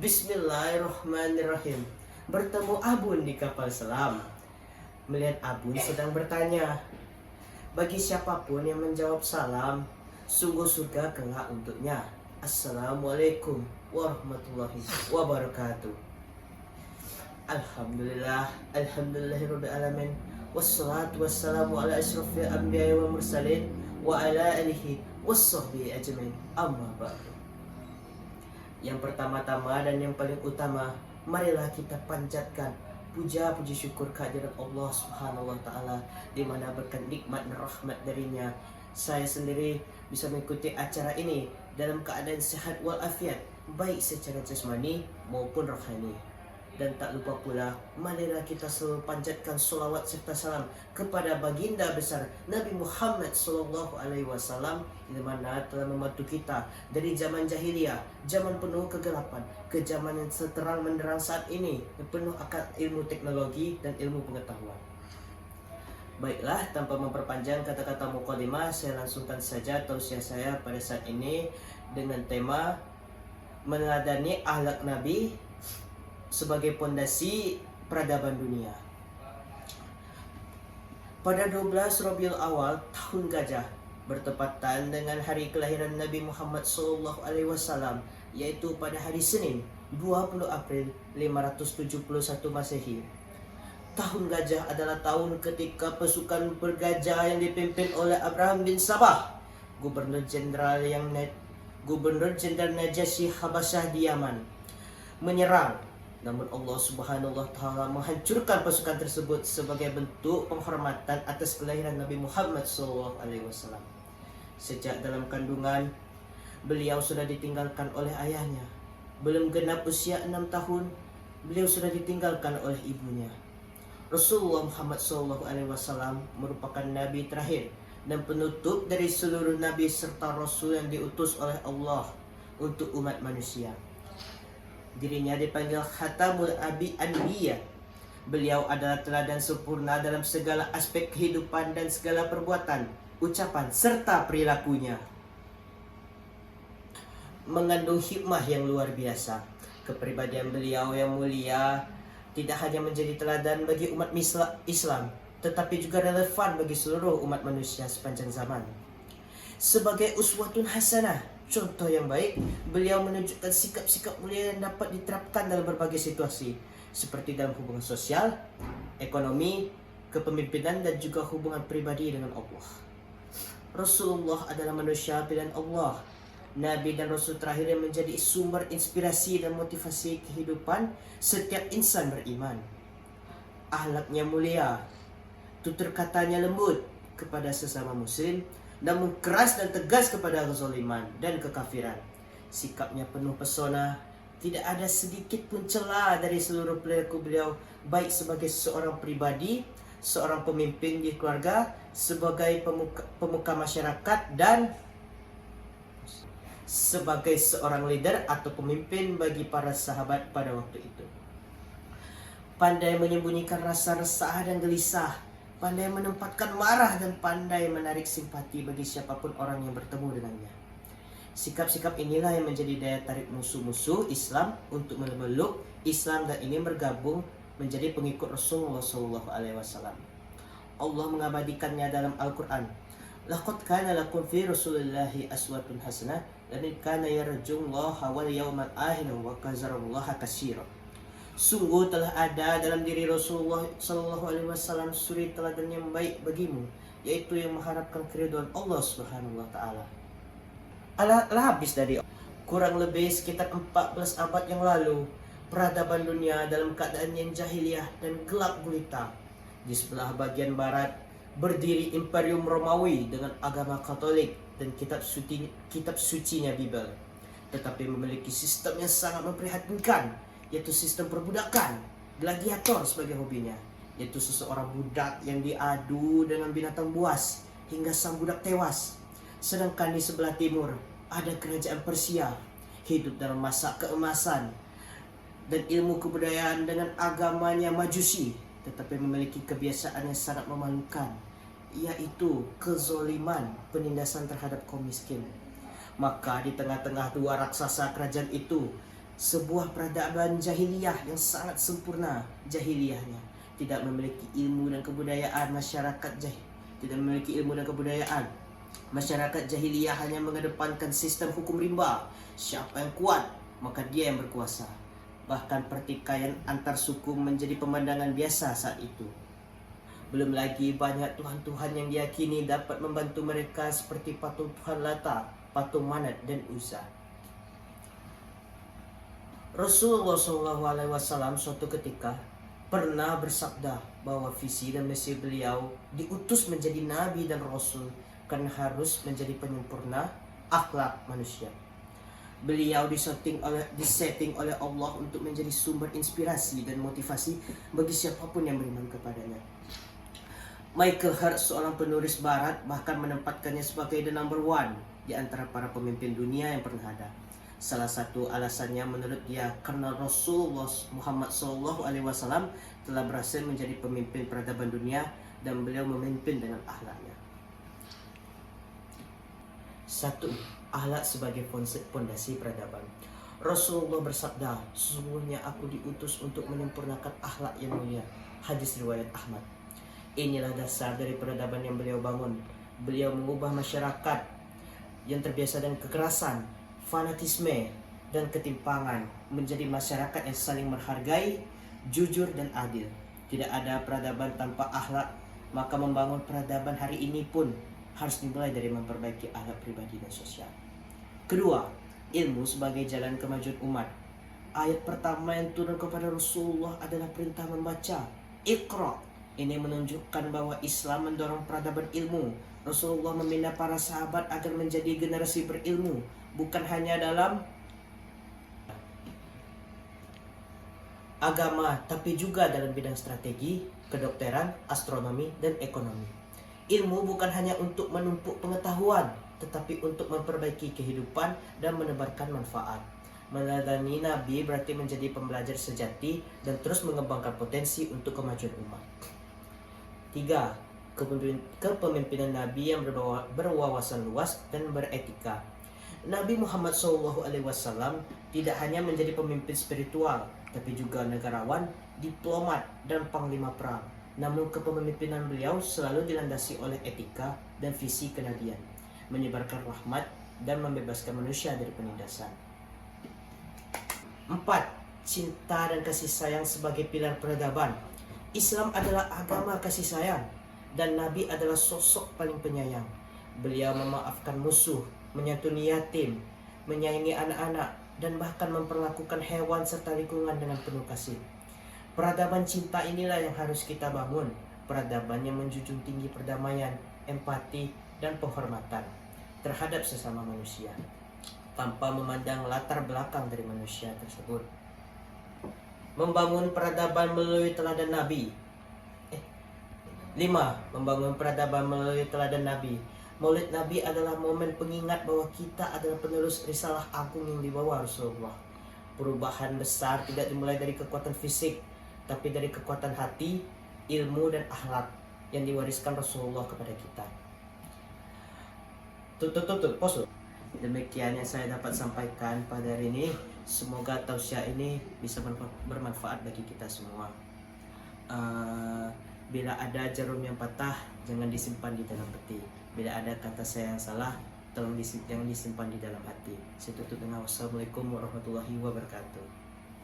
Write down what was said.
Bismillahirrahmanirrahim. Bertemu Abun di kapal selam. Melihat Abun sedang bertanya, bagi siapapun yang menjawab salam, sungguh surga kelak untuknya. Assalamualaikum warahmatullahi wabarakatuh. Alhamdulillah, alhamdulillahirabbil alamin. Wassalatu wassalamu ala asyrafil anbiya'i wal mursalin wa ala alihi wassahbihi ajmain. Amma ba'du. Yang pertama-tama dan yang paling utama, marilah kita panjatkan puja-puji syukur kehadirat Allah Subhanahu wa taala, di mana berkat nikmat dan rahmat darinya saya sendiri bisa mengikuti acara ini dalam keadaan sehat walafiat, baik secara jasmani maupun rohani. Dan tak lupa pula, marilah kita selalu panjatkan solawat serta salam kepada baginda besar Nabi Muhammad SAW, di mana telah membantu kita dari zaman jahiliyah, zaman penuh kegelapan, ke zaman yang seterang menderang saat ini, yang penuh akan ilmu teknologi dan ilmu pengetahuan. Baiklah, tanpa memperpanjang kata-kata mukadimah, saya langsungkan saja tausiah saya pada saat ini dengan tema meneladani akhlak Nabi sebagai pondasi peradaban dunia. Pada 12 Rabiul Awal tahun Gajah, bertepatan dengan hari kelahiran Nabi Muhammad SAW, yaitu pada hari Senin 20 April 571 Masehi. Tahun Gajah adalah tahun ketika pasukan bergajah yang dipimpin oleh Abraham bin Sabah, Gubernur Jenderal Najasyi Habasyah di Yaman, menyerang. Namun Allah Subhanahu wa taala menghancurkan pasukan tersebut sebagai bentuk penghormatan atas kelahiran Nabi Muhammad SAW. Sejak dalam kandungan, beliau sudah ditinggalkan oleh ayahnya. Belum genap usia 6 tahun, beliau sudah ditinggalkan oleh ibunya. Rasulullah Muhammad SAW merupakan nabi terakhir dan penutup dari seluruh nabi serta rasul yang diutus oleh Allah untuk umat manusia. Dirinya dipanggil Khatamul Anbiya. Beliau adalah teladan sempurna dalam segala aspek kehidupan dan segala perbuatan, ucapan, serta perilakunya. Mengandung hikmah yang luar biasa. Kepribadian beliau yang mulia tidak hanya menjadi teladan bagi umat Islam, tetapi juga relevan bagi seluruh umat manusia sepanjang zaman. Sebagai uswatun hasanah, contoh yang baik, beliau menunjukkan sikap-sikap mulia yang dapat diterapkan dalam berbagai situasi, seperti dalam hubungan sosial, ekonomi, kepemimpinan, dan juga hubungan pribadi dengan Allah. Rasulullah adalah manusia pilihan Allah, Nabi dan Rasul terakhir yang menjadi sumber inspirasi dan motivasi kehidupan setiap insan beriman. Akhlaknya mulia, tutur katanya lembut kepada sesama muslim, namun keras dan tegas kepada kezaliman dan kekafiran. Sikapnya penuh pesona, tidak ada sedikit pun celah dari seluruh perilaku beliau, baik sebagai seorang pribadi, seorang pemimpin di keluarga, sebagai pemuka masyarakat, dan sebagai seorang leader atau pemimpin bagi para sahabat pada waktu itu. Pandai menyembunyikan rasa resah dan gelisah, pandai menempatkan marah, dan pandai menarik simpati bagi siapapun orang yang bertemu dengannya. Sikap-sikap inilah yang menjadi daya tarik musuh-musuh Islam untuk memeluk Islam dan ingin bergabung menjadi pengikut Rasulullah SAW. Allah mengabadikannya dalam Al-Quran. Laqad kana lakum fi Rasulillahi aswatun hasanah liman kana yarjullaha wal yawmal akhir wa qadarallaha katsira. Sungguh telah ada dalam diri Rasulullah SAW suri teladan yang baik bagimu, yaitu yang mengharapkan keridhaan Allah Subhanahu wa taala. Habis dari kurang lebih sekitar 14 abad yang lalu, peradaban dunia dalam keadaan yang jahiliyah dan gelap gulita. Di sebelah bagian barat berdiri Imperium Romawi dengan agama Katolik dan kitab sucinya Bible, tetapi memiliki sistem yang sangat memprihatinkan, yaitu sistem perbudakan, gladiator sebagai hobinya, yaitu seseorang budak yang diadu dengan binatang buas hingga sang budak tewas. Sedangkan di sebelah timur ada kerajaan Persia, hidup dalam masa keemasan dan ilmu kebudayaan dengan agamanya Majusi, tetapi memiliki kebiasaan yang sangat memalukan, yaitu kezoliman, penindasan terhadap kaum miskin. Maka di tengah-tengah dua raksasa kerajaan itu sebuah peradaban jahiliyah yang sangat sempurna jahiliyahnya. Tidak memiliki ilmu dan kebudayaan tidak memiliki ilmu dan kebudayaan. Masyarakat jahiliyah hanya mengedepankan sistem hukum rimba. Siapa yang kuat, maka dia yang berkuasa. Bahkan pertikaian antar suku menjadi pemandangan biasa saat itu. Belum lagi banyak tuhan-tuhan yang diyakini dapat membantu mereka seperti patung Tuhan Lata, patung Manat dan Uzza. Rasulullah SAW suatu ketika pernah bersabda bahwa visi dan misi beliau diutus menjadi nabi dan rasul karena harus menjadi penyempurna akhlak manusia. Beliau disetting oleh Allah untuk menjadi sumber inspirasi dan motivasi bagi siapapun yang beriman kepadanya. Michael Hart, seorang penulis barat, bahkan menempatkannya sebagai the number one di antara para pemimpin dunia yang pernah ada. Salah satu alasannya menurut dia karena Rasulullah Muhammad SAW telah berhasil menjadi pemimpin peradaban dunia dan beliau memimpin dengan akhlaknya. 1. Akhlak sebagai fondasi peradaban. Rasulullah bersabda, sesungguhnya aku diutus untuk menyempurnakan akhlak yang mulia. Hadis riwayat Ahmad. Inilah dasar dari peradaban yang beliau bangun. Beliau mengubah masyarakat yang terbiasa dengan kekerasan, fanatisme, dan ketimpangan menjadi masyarakat yang saling menghargai, jujur, dan adil. Tidak ada peradaban tanpa akhlak, maka membangun peradaban hari ini pun harus dimulai dari memperbaiki akhlak pribadi dan sosial. Kedua, ilmu sebagai jalan kemajuan umat. Ayat pertama yang turun kepada Rasulullah adalah perintah membaca, Iqra. Ini menunjukkan bahwa Islam mendorong peradaban ilmu. Rasulullah membina para sahabat agar menjadi generasi berilmu, bukan hanya dalam agama, tapi juga dalam bidang strategi, kedokteran, astronomi, dan ekonomi. Ilmu bukan hanya untuk menumpuk pengetahuan, tetapi untuk memperbaiki kehidupan dan menebarkan manfaat. Meneladani Nabi berarti menjadi pembelajar sejati dan terus mengembangkan potensi untuk kemajuan umat. 3. Kepemimpinan Nabi yang berwawasan luas dan beretika. Nabi Muhammad SAW tidak hanya menjadi pemimpin spiritual, tapi juga negarawan, diplomat, dan panglima perang. Namun kepemimpinan beliau selalu dilandasi oleh etika dan visi kenabian, menyebarkan rahmat dan membebaskan manusia dari penindasan. 4. Cinta dan kasih sayang sebagai pilar peradaban. Islam adalah agama kasih sayang, dan Nabi adalah sosok paling penyayang. Beliau memaafkan musuh, menyantuni yatim, menyayangi anak-anak, dan bahkan memperlakukan hewan serta lingkungan dengan penuh kasih. Peradaban cinta inilah yang harus kita bangun. Peradaban yang menjunjung tinggi perdamaian, empati, dan penghormatan terhadap sesama manusia, tanpa memandang latar belakang dari manusia tersebut. Membangun peradaban melalui teladan Nabi. 5. Membangun peradaban melalui teladan Nabi. Maulid Nabi adalah momen pengingat bahwa kita adalah penerus risalah agung yang dibawa Rasulullah. Perubahan besar tidak dimulai dari kekuatan fisik, tapi dari kekuatan hati, ilmu, dan akhlak yang diwariskan Rasulullah kepada kita. Poso. Demikian yang saya dapat sampaikan pada hari ini. Semoga tausiah ini bisa bermanfaat bagi kita semua. Bila ada jarum yang patah, jangan disimpan di dalam peti. Bila ada kata saya yang salah, jangan disimpan di dalam hati. Saya tutup dengan wassalamualaikum warahmatullahi wabarakatuh.